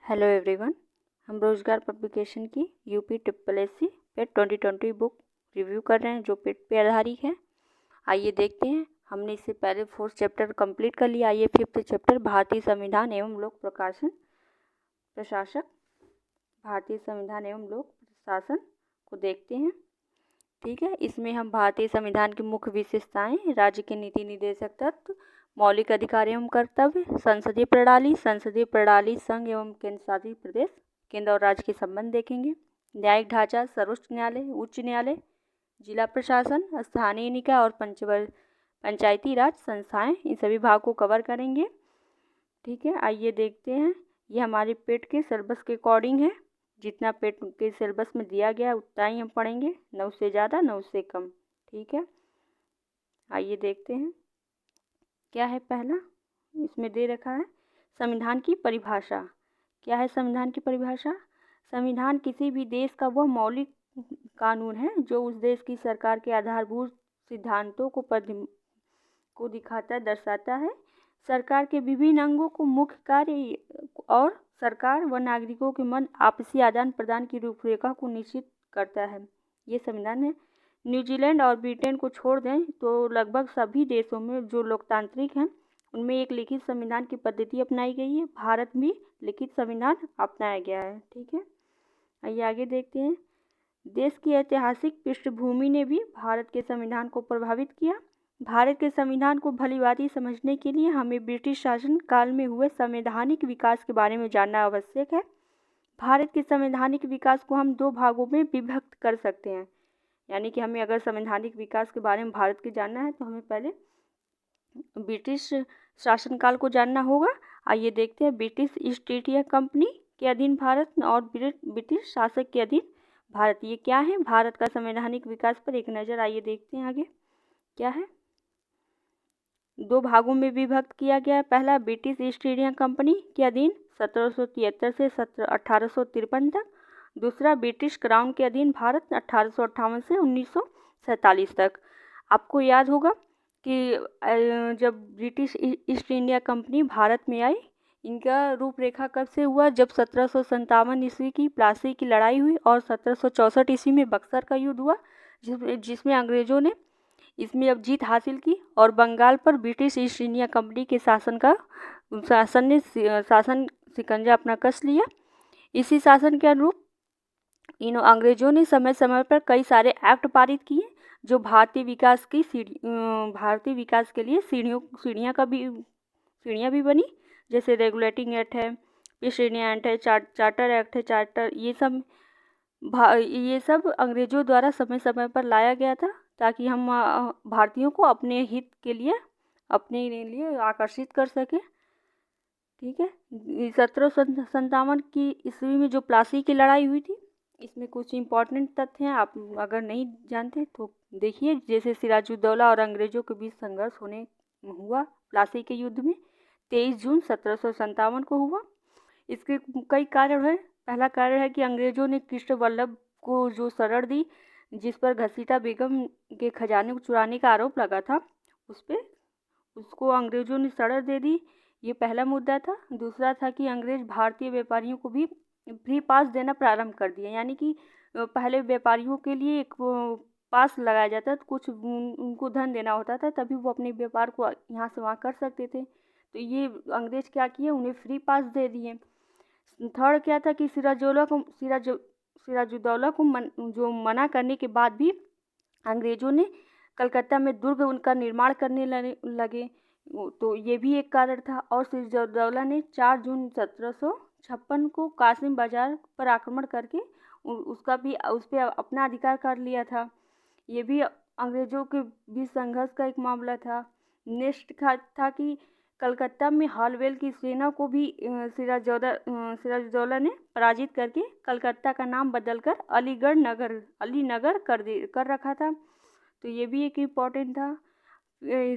Hello everyone. हम रोजगार publication की यूपी ट्रिपल एससी पेट 2020 बुक रिव्यू कर रहे हैं जो पेट पे आधारित है। आइए देखते हैं। हमने इससे पहले 4th चैप्टर कंप्लीट कर लिया। आइए 5th चैप्टर भारतीय संविधान एवं लोक प्रशासन भारतीय संविधान एवं लोक प्रशासन को देखते हैं। ठीक है, इसमें हम भारतीय संविधान की मुख्य विशेषताएं, राज्य के नीति निर्देशक तत्व, मौलिक अधिकार एवं कर्तव्य, संसदीय प्रणाली संघ एवं केंद्र शासित प्रदेश, केंद्र और राज्य के संबंध देखेंगे। न्यायिक ढांचा, सर्वोच्च न्यायालय, उच्च न्यायालय, जिला प्रशासन, स्थानीय निकाय और पंचायती राज संस्थाएं, इन सभी भाग को कवर करेंगे। ठीक है, आइए देखते हैं। ये हमारे पेट के सिलेबस के अकॉर्डिंग है। जितना पेट के सिलेबस में दिया गया उतना ही हम पढ़ेंगे, न उससे ज़्यादा न उससे कम। ठीक है, आइए देखते हैं। क्या है पहला, इसमें दे रखा है संविधान की परिभाषा। क्या है संविधान की परिभाषा? संविधान किसी भी देश का वह मौलिक कानून है जो उस देश की सरकार के आधारभूत सिद्धांतों को दिखाता दर्शाता है। सरकार के विभिन्न अंगों को मुख्य कार्य और सरकार व नागरिकों के मन आपसी आदान प्रदान की रूपरेखा को निश्चित करता है। ये संविधान है। न्यूजीलैंड और ब्रिटेन को छोड़ दें तो लगभग सभी देशों में जो लोकतांत्रिक हैं उनमें एक लिखित संविधान की पद्धति अपनाई गई है। भारत में लिखित संविधान अपनाया गया है। ठीक है, आइए आगे देखते हैं। देश की ऐतिहासिक पृष्ठभूमि ने भी भारत के संविधान को प्रभावित किया। भारत के संविधान को भलीभांति समझने के लिए हमें ब्रिटिश शासन काल में हुए संवैधानिक विकास के बारे में जानना आवश्यक है। भारत के संवैधानिक विकास को हम 2 भागों में विभक्त कर सकते हैं। यानी कि हमें अगर संवैधानिक विकास के बारे में भारत के जानना है तो हमें पहले ब्रिटिश शासनकाल को जानना होगा। आइए देखते हैं। ब्रिटिश ईस्ट इंडिया कंपनी के अधीन भारत और ब्रिटिश शासक के अधीन भारत, ये क्या है? भारत का संवैधानिक विकास पर एक नज़र। आइए देखते हैं आगे क्या है। 2 भागों में विभक्त किया गया है। पहला, ब्रिटिश ईस्ट इंडिया कंपनी के अधीन 1773 से 1853 तक। दूसरा, ब्रिटिश क्राउन के अधीन भारत 1858 से 1947 तक। आपको याद होगा कि जब British east India company Bharat में आई, इनका रूपरेखा कब से हुआ? जब 1757 ईस्वी की प्लासी की लड़ाई हुई और 1764 ईस्वी में बक्सर का युद्ध हुआ, जिसमें अंग्रेजों ने इसमें अब जीत हासिल की और बंगाल पर ब्रिटिश ईस्ट इंडिया कंपनी के शासन शिकंजा अपना कस लिया। इसी शासन के अनुरूप इन अंग्रेजों ने समय समय पर कई सारे एक्ट पारित किए जो भारतीय विकास के लिए सीढ़ियाँ भी बनी। जैसे रेगुलेटिंग एक्ट है, ईस्ट इंडिया एक्ट है, चार्टर एक्ट है। ये सब अंग्रेजों द्वारा समय समय पर लाया गया था ताकि हम भारतीयों को अपने हित के लिए आकर्षित कर सके। ठीक है, 1757 की ईस्वी में जो प्लासी की लड़ाई हुई थी, इसमें कुछ इम्पोर्टेंट तथ्य हैं, आप अगर नहीं जानते तो देखिए। जैसे सिराजुद्दौला और अंग्रेजों के बीच संघर्ष हुआ प्लासी के युद्ध में 23 जून 1757 को हुआ। इसके कई कारण हैं। पहला कारण है कि अंग्रेजों ने कृष्ण वल्लभ को जो शरण दी, जिस पर घसीटा बेगम के खजाने को चुराने का आरोप लगा था, उसको अंग्रेजों ने शरण दे दी। ये पहला मुद्दा था। दूसरा था कि अंग्रेज भारतीय व्यापारियों को भी फ्री पास देना प्रारंभ कर दिए। यानी कि पहले व्यापारियों के लिए एक पास लगाया जाता था, कुछ उनको धन देना होता था, तभी वो अपने व्यापार को यहाँ से वहाँ कर सकते थे। तो ये अंग्रेज क्या किए, उन्हें फ्री पास दे दिए। थर्ड क्या था कि सिराजुद्दौला को जो मना करने के बाद भी अंग्रेजों ने कलकत्ता में दुर्ग उनका निर्माण करने लगे, तो ये भी एक कारण था। और सिराजुद्दौला ने 4 जून 1756 को कासिम बाजार पर आक्रमण करके उस पर अपना अधिकार कर लिया था। ये भी अंग्रेजों के बीच संघर्ष का एक मामला था। नेक्स्ट था कि कलकत्ता में हालवेल की सेना को भी सिराजुद्दौला ने पराजित करके कलकत्ता का नाम बदलकर अली नगर कर रखा था। तो ये भी एक इम्पॉर्टेंट था।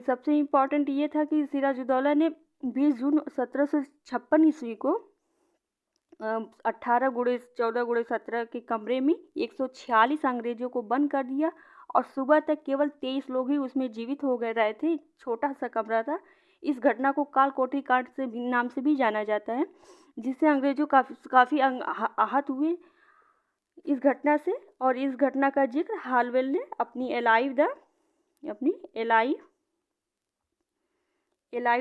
सबसे इम्पॉर्टेंट ये था कि सिराजुद्दौला ने 20 जून 1756 ईस्वी को 18 गुणे 14 गुणे 17 के कमरे में 146 अंग्रेजों को बंद कर दिया और सुबह तक केवल 23 लोग ही उसमें जीवित हो गए रहे थे। छोटा सा कमरा था, इस घटना को काल कोठरी कांड से भी नाम से भी जाना जाता है, जिससे अंग्रेजों काफ़ी आहत हुए इस घटना से। और इस घटना का जिक्र हालवेल ने अपनी एलाइव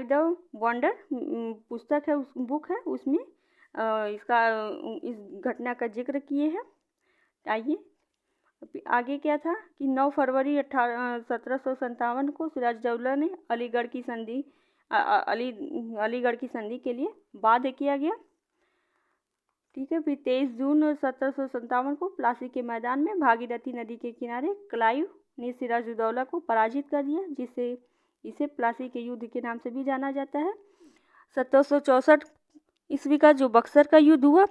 द वंडर पुस्तक है, उस बुक है, उसमें इस घटना का जिक्र किए हैं। आइए आगे क्या था कि 9 फरवरी 1757 को सिराजदौल्ला ने अलीगढ़ की संधि के लिए बाध्य किया गया। ठीक है। फिर 23 जून 1757 को प्लासी के मैदान में भागीरथी नदी के किनारे क्लाइव ने सिराजदौल्ला को पराजित कर दिया, जिससे इसे प्लासी के युद्ध के नाम से भी जाना जाता है। 1764 ईस्वी का जो बक्सर का युद्ध हुआ,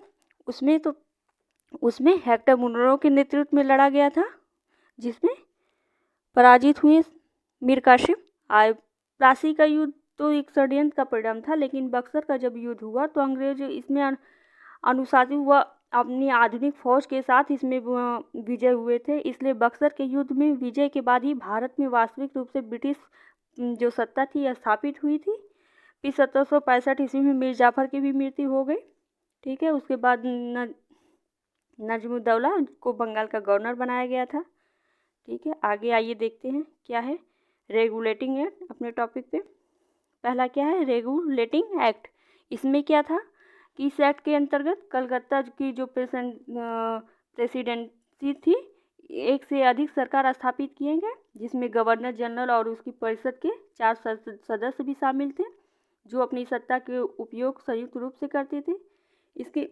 उसमें हेक्टर मुनरो के नेतृत्व में लड़ा गया था, जिसमें पराजित हुए मीर कासिम। प्लासी का युद्ध तो एक षड्यंत्र का परिणाम था, लेकिन बक्सर का जब युद्ध हुआ तो अंग्रेज इसमें अनुशासित हुआ, अपनी आधुनिक फौज के साथ इसमें विजय हुए थे। इसलिए बक्सर के युद्ध में विजय के बाद ही भारत में वास्तविक रूप से ब्रिटिश जो सत्ता थी स्थापित हुई थी। फिर 1765 ईस्वी में मीर जाफर की भी मृत्यु हो गई। ठीक है। उसके बाद नजमुद्दौला को बंगाल का गवर्नर बनाया गया था। ठीक है। आगे आइए देखते हैं क्या है रेगुलेटिंग एक्ट अपने टॉपिक पे। पहला क्या है रेगुलेटिंग एक्ट। इसमें क्या था कि इस एक्ट के अंतर्गत कलकत्ता की जो प्रेसिडेंसी थी, एक से अधिक सरकार स्थापित किए गए, जिसमें गवर्नर जनरल और उसकी परिषद के 4 सदस्य भी शामिल थे, जो अपनी सत्ता के उपयोग संयुक्त रूप से करते थे। इसकी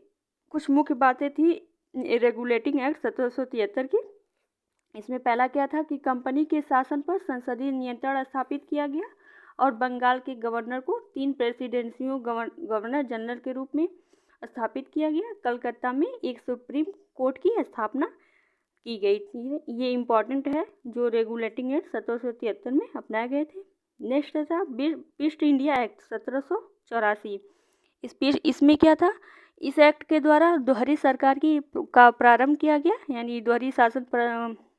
कुछ मुख्य बातें थी रेगुलेटिंग एक्ट 1773 की। इसमें पहला क्या था कि कंपनी के शासन पर संसदीय नियंत्रण स्थापित किया गया और बंगाल के गवर्नर को 3 प्रेसिडेंसियों गवर्नर जनरल के रूप में स्थापित किया गया। कलकत्ता में एक सुप्रीम कोर्ट की स्थापना की गई थी। ये इम्पॉर्टेंट है जो रेगुलेटिंग एक्ट 1773 में अपनाए गए थे। नेक्स्ट था ईस्ट इंडिया एक्ट 1784। इसमें क्या था, इस एक्ट के द्वारा दोहरी सरकार का प्रारंभ किया गया, यानी दोहरी शासन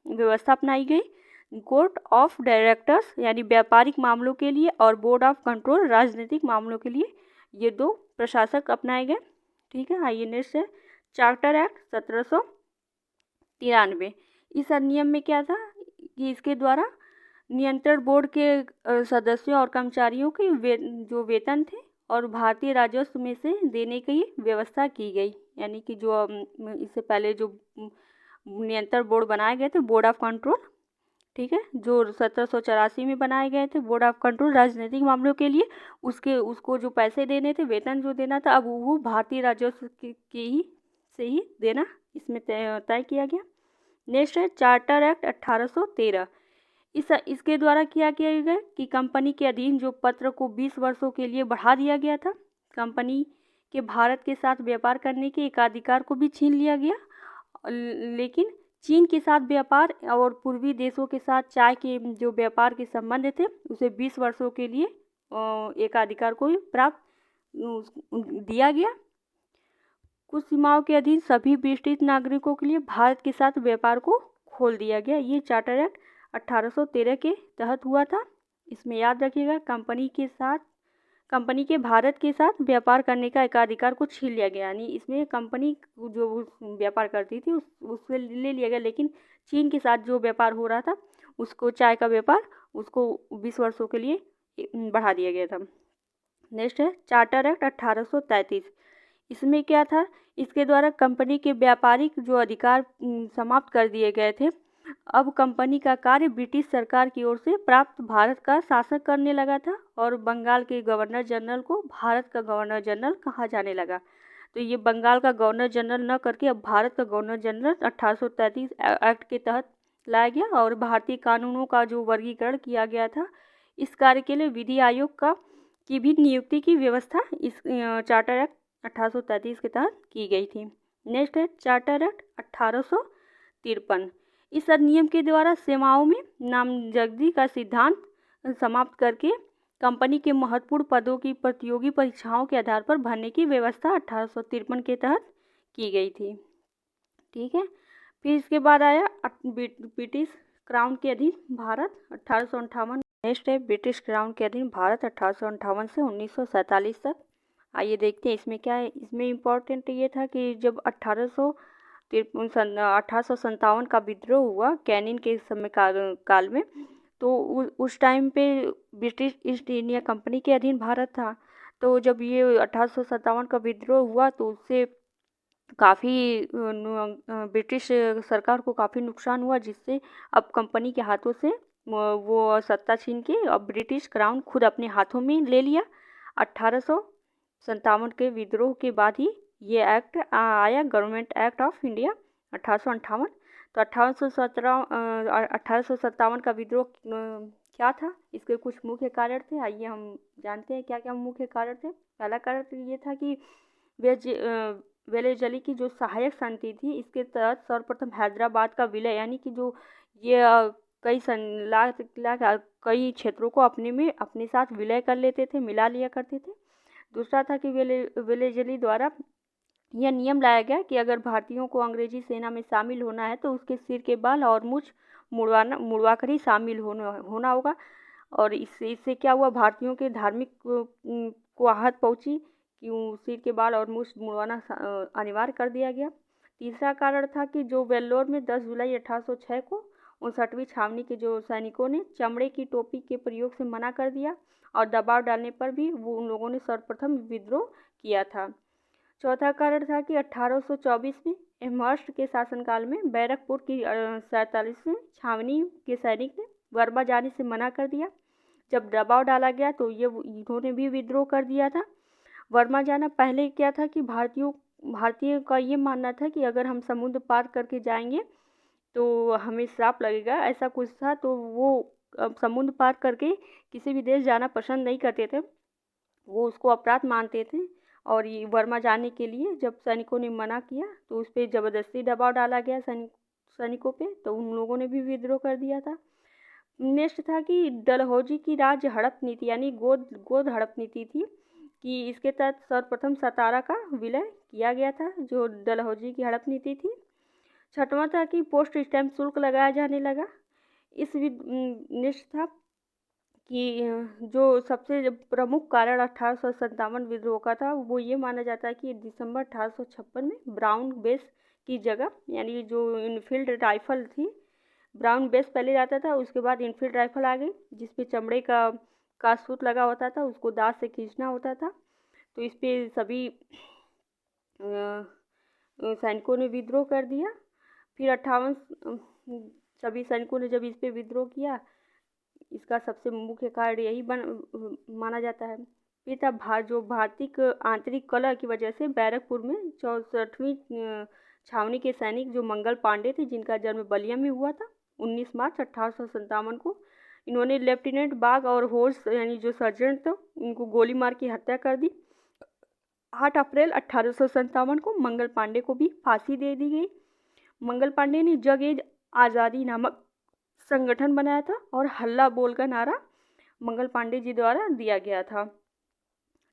व्यवस्था अपनाई गई। कोर्ट ऑफ डायरेक्टर्स यानी व्यापारिक मामलों के लिए और बोर्ड ऑफ कंट्रोल राजनीतिक मामलों के लिए ये 2 प्रशासक अपनाए गए। ठीक है। आइए नेक्स्ट है चार्टर एक्ट 1793। इस अधिनियम में क्या था कि इसके द्वारा नियंत्रण बोर्ड के सदस्यों और कर्मचारियों के जो वेतन थे और भारतीय राजस्व में से देने की व्यवस्था की गई। यानी कि जो इससे पहले जो नियंत्रण बोर्ड बनाए गए थे, बोर्ड ऑफ कंट्रोल, ठीक है, जो 1784 में बनाए गए थे, बोर्ड ऑफ कंट्रोल राजनीतिक मामलों के लिए, उसको जो पैसे देने थे, वेतन जो देना था, अब वो भारतीय राजस्व से ही देना इसमें तय किया गया। नेक्स्ट है चार्टर एक्ट 1813। इसके द्वारा किया गया कि कंपनी के अधीन जो पत्र को 20 वर्षों के लिए बढ़ा दिया गया था। कंपनी के भारत के साथ व्यापार करने के एकाधिकार को भी छीन लिया गया, लेकिन चीन के साथ व्यापार और पूर्वी देशों के साथ चाय के जो व्यापार के संबंध थे, उसे 20 वर्षों के लिए एकाधिकार को भी प्राप्त दिया गया। कुछ सीमाओं के अधीन सभी ब्रिटिश नागरिकों के लिए भारत के साथ व्यापार को खोल दिया गया। ये चार्टर एक्ट 1813 के तहत हुआ था। इसमें याद रखिएगा कंपनी के भारत के साथ व्यापार करने का एकाधिकार को छीन लिया गया, यानी इसमें कंपनी जो व्यापार करती थी उससे ले लिया गया, लेकिन चीन के साथ जो व्यापार हो रहा था उसको चाय का व्यापार उसको 20 वर्षों के लिए बढ़ा दिया गया था। नेक्स्ट है चार्टर एक्ट 1833। इसमें क्या था, इसके द्वारा कंपनी के व्यापारिक जो अधिकार समाप्त कर दिए गए थे। अब कंपनी का कार्य ब्रिटिश सरकार की ओर से प्राप्त भारत का शासन करने लगा था और बंगाल के गवर्नर जनरल को भारत का गवर्नर जनरल कहा जाने लगा। तो ये बंगाल का गवर्नर जनरल न करके अब भारत का गवर्नर जनरल 1833 एक्ट के तहत लाया गया और भारतीय कानूनों का जो वर्गीकरण किया गया था, इस कार्य के लिए विधि आयोग की भी नियुक्ति की व्यवस्था इस चार्टर एक्ट 1833 के तहत की गई थी। नेक्स्ट है चार्टर एक्ट 1853। इस अधिनियम के द्वारा सेवाओं में नामजदगी का सिद्धांत समाप्त करके कंपनी के महत्वपूर्ण पदों की प्रतियोगी परीक्षाओं के आधार पर भरने की व्यवस्था 1853 के तहत की गई थी। ठीक है। फिर इसके बाद आया ब्रिटिश क्राउन के अधीन भारत 1858 नेक्स्ट है ब्रिटिश क्राउन के अधीन भारत 1858 से 1947 तक। आइए देखते हैं इसमें क्या है। इसमें इम्पोर्टेंट ये था कि जब 1857 का विद्रोह हुआ कैनिंग के समय काल में, तो उस टाइम पे ब्रिटिश ईस्ट इंडिया कंपनी के अधीन भारत था। तो जब ये 1857 का विद्रोह हुआ तो उससे काफ़ी ब्रिटिश सरकार को काफ़ी नुकसान हुआ, जिससे अब कंपनी के हाथों से वो सत्ता छीन के अब ब्रिटिश क्राउन खुद अपने हाथों में ले लिया। 1857 के विद्रोह के बाद ही ये एक्ट आया, गवर्नमेंट एक्ट ऑफ इंडिया 1858। तो 1857 का विद्रोह क्या था, इसके कुछ मुख्य कारण थे। आइए हम जानते हैं क्या क्या मुख्य कारण थे। पहला कारण तो ये था कि वेलेजली की जो सहायक समिति थी, इसके तहत सर्वप्रथम हैदराबाद का विलय, यानी कि जो ये कई क्षेत्रों को अपने साथ विलय कर लेते थे, मिला लिया करते थे। दूसरा था कि वेलेजली द्वारा यह नियम लाया गया कि अगर भारतीयों को अंग्रेजी सेना में शामिल होना है तो उसके सिर के बाल और मूंछ मुड़वा कर ही शामिल होना होगा। और इससे क्या हुआ, भारतीयों के धार्मिक को आहत पहुंची कि सिर के बाल और मूंछ मुड़वाना अनिवार्य कर दिया गया। तीसरा कारण था कि जो वेल्लोर में 10 जुलाई 1806 को 59वीं छावनी के जो सैनिकों ने चमड़े की टोपी के प्रयोग से मना कर दिया और दबाव डालने पर भी उन लोगों ने सर्वप्रथम विद्रोह किया था। चौथा कारण था कि 1824 में एमहर्स्ट के शासनकाल में बैरकपुर की 47वीं छावनी के सैनिक ने बर्मा जाने से मना कर दिया। जब दबाव डाला गया तो इन्होंने भी विद्रोह कर दिया था। बर्मा जाना पहले क्या था कि भारतीय का ये मानना था कि अगर हम समुद्र पार करके जाएंगे तो हमें श्राप लगेगा, ऐसा कुछ था। तो वो समुद्र पार करके किसी भी देश जाना पसंद नहीं करते थे, वो उसको अपराध मानते थे। और ये बर्मा जाने के लिए जब सैनिकों ने मना किया तो उस पर ज़बरदस्ती दबाव डाला गया सैनिकों पे, तो उन लोगों ने भी विद्रोह कर दिया था। नेक्स्ट था कि डलहौजी की राज्य हड़प नीति, यानी गोद हड़प नीति थी कि इसके तहत सर्वप्रथम सतारा का विलय किया गया था, जो डलहौजी की हड़प नीति थी। छठवां था कि पोस्ट स्टैम्प शुल्क लगाया जाने लगा। नेक्स्ट था कि जो सबसे प्रमुख कारण 1857 विद्रोह का था, वो ये माना जाता है कि दिसंबर 1856 में ब्राउन बेस की जगह, यानी जो इनफील्ड राइफल थी, ब्राउन बेस पहले आता था, उसके बाद इनफील्ड राइफल आ गई जिसपे चमड़े का सूत लगा होता था, उसको दांत से खींचना होता था। तो इस पे सभी सैनिकों ने विद्रोह कर दिया। फिर सभी सैनिकों ने जब इस पे विद्रोह किया, इसका सबसे मुख्य कारण यही माना जाता है। फिर था जो भारतीय आंतरिक कलह की वजह से बैरकपुर में 64वीं छावनी के सैनिक जो मंगल पांडे थे, जिनका जन्म बलिया में हुआ था 19 मार्च 1857 को, इन्होंने लेफ्टिनेंट बाग और होर्स यानी जो सर्जेंट थे उनको गोली मार की हत्या कर दी। 8 अप्रैल 1857 को मंगल पांडे को भी फांसी दे दी गई। मंगल पांडे ने जग एज आज़ादी नामक संगठन बनाया था और हल्ला बोल का नारा मंगल पांडे जी द्वारा दिया गया था।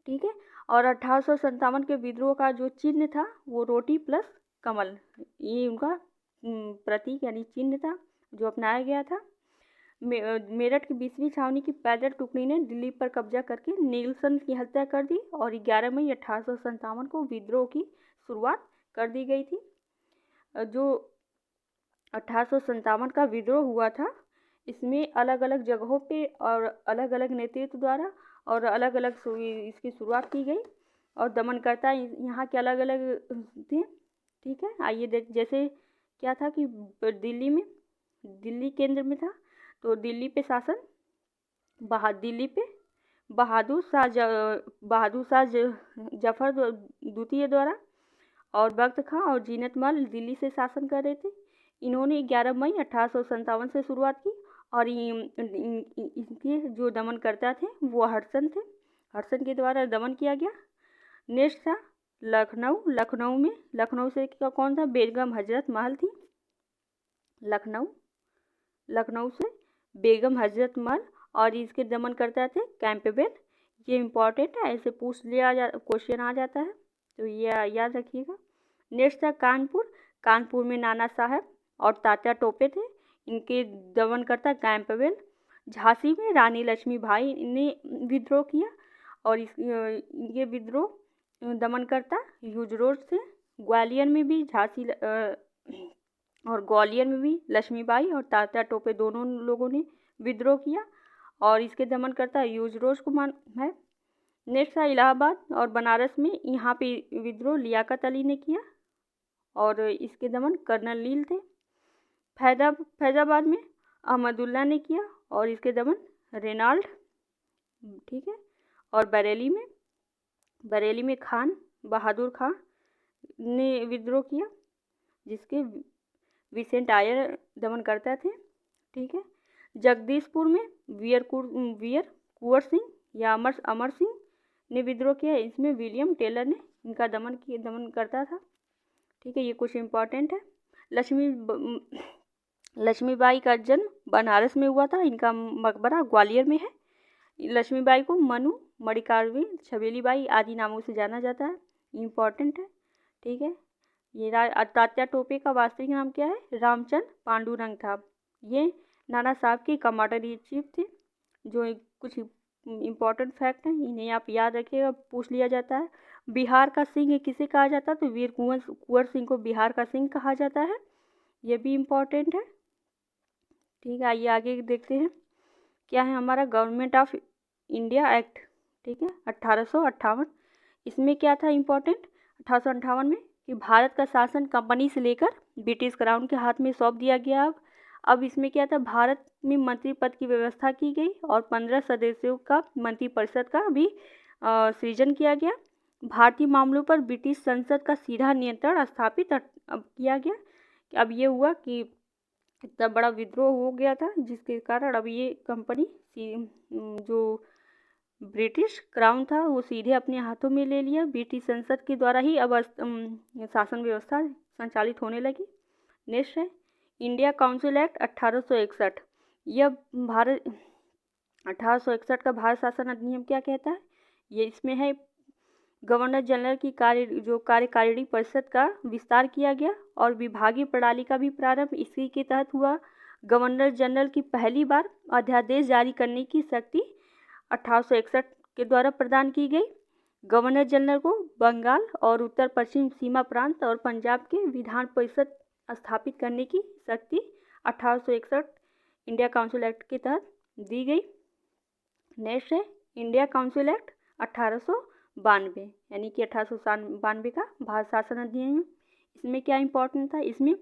ठीक है। और 1857 के विद्रोह का जो चिन्ह था वो रोटी प्लस कमल, ये उनका प्रतीक यानी चिन्ह था जो अपनाया गया था। मेरठ की 20वीं छावनी की पैदल टुकड़ी ने दिल्ली पर कब्जा करके नीलसन की हत्या कर दी और 11 मई 1857 को विद्रोह की शुरुआत कर दी गई थी। जो 1857 का विद्रोह हुआ था, इसमें अलग अलग जगहों पे और अलग अलग नेतृत्व द्वारा और अलग अलग इसकी शुरुआत की गई और दमनकर्ता यहाँ के अलग अलग थे। ठीक है। आइए जैसे क्या था कि दिल्ली केंद्र में था, तो दिल्ली पे शासन दिल्ली पे बहादुर शाह जफर द्वितीय द्वारा और बख्त खां और जीनत महल दिल्ली से शासन कर रहे थे। इन्होंने 11 मई 1857 से शुरुआत की और इनके जो दमनकर्ता थे वो हडसन के द्वारा दमन किया गया। नेक्स्ट था लखनऊ से कौन था, बेगम हजरत महल थी। लखनऊ से बेगम हजरत महल और इसके दमनकर्ता थे कैंपबेल। ये इम्पॉर्टेंट है, ऐसे क्वेश्चन आ जाता है, तो ये याद रखिएगा। नेक्स्ट था कानपुर में नाना साहब और तात्या टोपे थे, इनके दमनकर्ता कैंपबेल। झांसी में रानी लक्ष्मीबाई ने विद्रोह किया और ये विद्रोह दमनकर्ता यूजरोड से। ग्वालियर में भी और ग्वालियर में भी लक्ष्मीबाई और तात्या टोपे दोनों लोगों ने विद्रोह किया और इसके दमनकर्ता यूजरोज को मान है। नेक्स्ट था इलाहाबाद और बनारस में, यहाँ पे विद्रोह लियाकत अली ने किया और इसके दमन कर्नल नील थे। फैजाबाद में अहमदुल्ला ने किया और इसके दमन रेनाल्ड, ठीक है। और बरेली में खान बहादुर खान ने विद्रोह किया जिसके विसेंट आयर दमन करता थे, ठीक है। जगदीशपुर में वीर कुंवर सिंह या अमर सिंह ने विद्रोह किया, इसमें विलियम टेलर ने इनका दमन करता था, ठीक है। ये कुछ इम्पॉर्टेंट है। लक्ष्मीबाई का जन्म बनारस में हुआ था, इनका मकबरा ग्वालियर में है। लक्ष्मीबाई को मनु, मणिकार्जुन, छबेलीबाई आदि नामों से जाना जाता है, इम्पॉर्टेंट है, ठीक है। ये तात्या टोपे का वास्तविक नाम क्या है? रामचंद्र पांडुरंग था। ये नाना साहब के कमांडर इन चीफ थे। जो कुछ इम्पॉर्टेंट फैक्ट हैं इन्हें आप याद रखिएगा, पूछ लिया जाता है। बिहार का सिंह किसे कहा जाता है? तो वीर कुंवर सिंह को बिहार का सिंह कहा जाता है, ये भी इम्पॉर्टेंट है, ठीक है। आइए आगे देखते हैं क्या है हमारा गवर्नमेंट ऑफ इंडिया एक्ट, ठीक है, 1858। इसमें क्या था इम्पोर्टेंट 1858 में कि भारत का शासन कंपनी से लेकर ब्रिटिश क्राउन के हाथ में सौंप दिया गया। अब इसमें क्या था, भारत में मंत्री पद की व्यवस्था की गई और 15 सदस्यों का मंत्रिपरिषद का भी सृजन किया गया। भारतीय मामलों पर ब्रिटिश संसद का सीधा नियंत्रण स्थापित अब किया गया। अब ये हुआ कि इतना बड़ा विद्रोह हो गया था जिसके कारण अब ये कंपनी जो ब्रिटिश क्राउन था वो सीधे अपने हाथों में ले लिया। ब्रिटिश संसद के द्वारा ही अब शासन व्यवस्था संचालित होने लगी। नेक्स्ट है इंडिया काउंसिल एक्ट 1861। यह भारत 1861 का भारत शासन अधिनियम क्या कहता है? ये इसमें है गवर्नर जनरल की कार्यकारिणी परिषद का विस्तार किया गया और विभागीय प्रणाली का भी प्रारंभ इसी के तहत हुआ। गवर्नर जनरल की पहली बार अध्यादेश जारी करने की शक्ति 1861 के द्वारा प्रदान की गई। गवर्नर जनरल को बंगाल और उत्तर पश्चिम सीमा प्रांत और पंजाब के विधान परिषद स्थापित करने की शक्ति 1861 इंडिया काउंसिल एक्ट के तहत दी गई। नेक्स्ट है इंडिया काउंसिल एक्ट 1892 यानी कि 1892 का भारत शासन अधिनियम। इसमें क्या इंपॉर्टेंट था? इसमें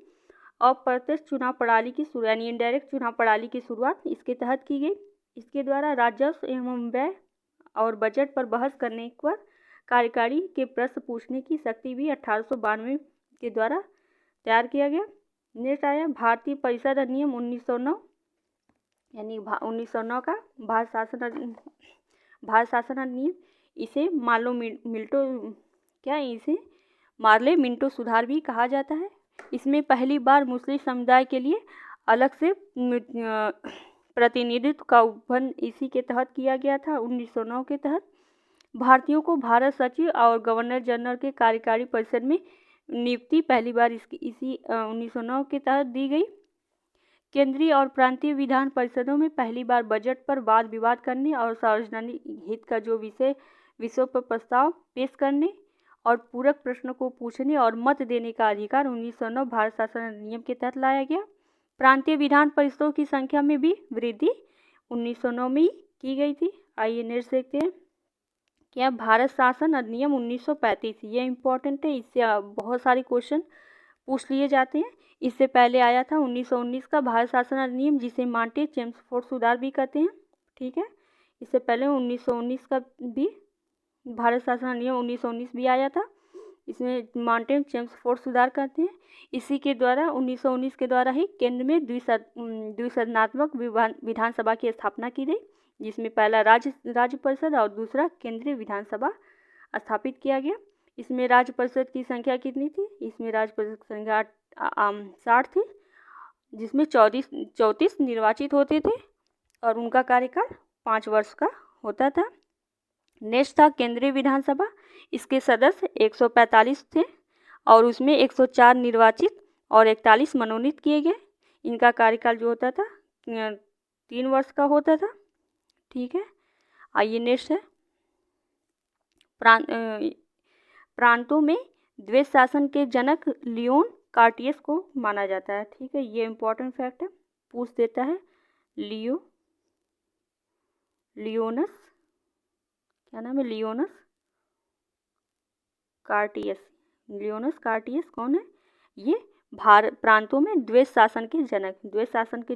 अप्रत्यक्ष चुनाव प्रणाली की यानी इनडायरेक्ट चुनाव प्रणाली की शुरुआत इसके तहत की गई। इसके द्वारा राजस्व एवं व्यय और बजट पर बहस करने पर कार्यकारी के प्रश्न पूछने की शक्ति भी 1892 के द्वारा तैयार किया गया। नेक्स्ट आया भारतीय परिषद अधिनियम 1909 यानी 1909 का भारत शासन अधिनियम। इसे मार्ले मिंटो सुधार भी कहा जाता है। इसमें पहली बार मुस्लिम समुदाय के लिए अलग से प्रतिनिधित्व का उपबंध इसी के तहत किया गया था। 1909 के तहत भारतीयों को भारत सचिव और गवर्नर जनरल के कार्यकारी परिषद में नियुक्ति पहली बार इसी 1909 के तहत दी गई। केंद्रीय और प्रांतीय विधान परिषदों में पहली बार बजट पर वाद विवाद करने और सार्वजनिक हित का जो विषयों पर प्रस्ताव पेश करने और पूरक प्रश्नों को पूछने और मत देने का अधिकार 1909 भारत शासन अधिनियम के तहत लाया गया। प्रांतीय विधान परिषदों की संख्या में भी वृद्धि 1909 में ही की गई थी। आइए नेक्स्ट देखते हैं क्या भारत शासन अधिनियम 1935। ये इम्पोर्टेंट है, इससे बहुत सारे क्वेश्चन पूछ लिए जाते हैं। इससे पहले आया था 1919 का भारत शासन अधिनियम जिसे मांटे चेम्सफोर्ड सुधार भी कहते हैं, ठीक है। इससे पहले 1919 का भी भारत शासन अधिनियम 1919 भी आया था, इसमें माउंटेन चेम्सफोर्ड सुधार करते हैं। इसी के द्वारा 1919 के द्वारा ही केंद्र में द्विसदनात्मक विधानसभा की स्थापना की गई, जिसमें पहला राज्य परिषद और दूसरा केंद्रीय विधानसभा स्थापित किया गया। इसमें राज्य परिषद की संख्या कितनी थी? इसमें राज्य परिषद की संख्या 60 थी, जिसमें 34 निर्वाचित होते थे और उनका कार्यकाल 5 वर्ष का होता था। नेक्स्ट था केंद्रीय विधानसभा। इसके सदस्य 145 थे और उसमें 104 निर्वाचित और 41 मनोनीत किए गए। इनका कार्यकाल जो होता था 3 वर्ष का होता था। ठीक है, आइए नेक्स्ट है प्रांतों में द्वैत शासन के जनक लियोन कार्टियस को माना जाता है। ठीक है, ये इंपॉर्टेंट फैक्ट है, पूछ देता है। लियोनस, क्या नाम है, लियोनस कार्टियस कौन है? ये भारत प्रांतों में द्वैत शासन के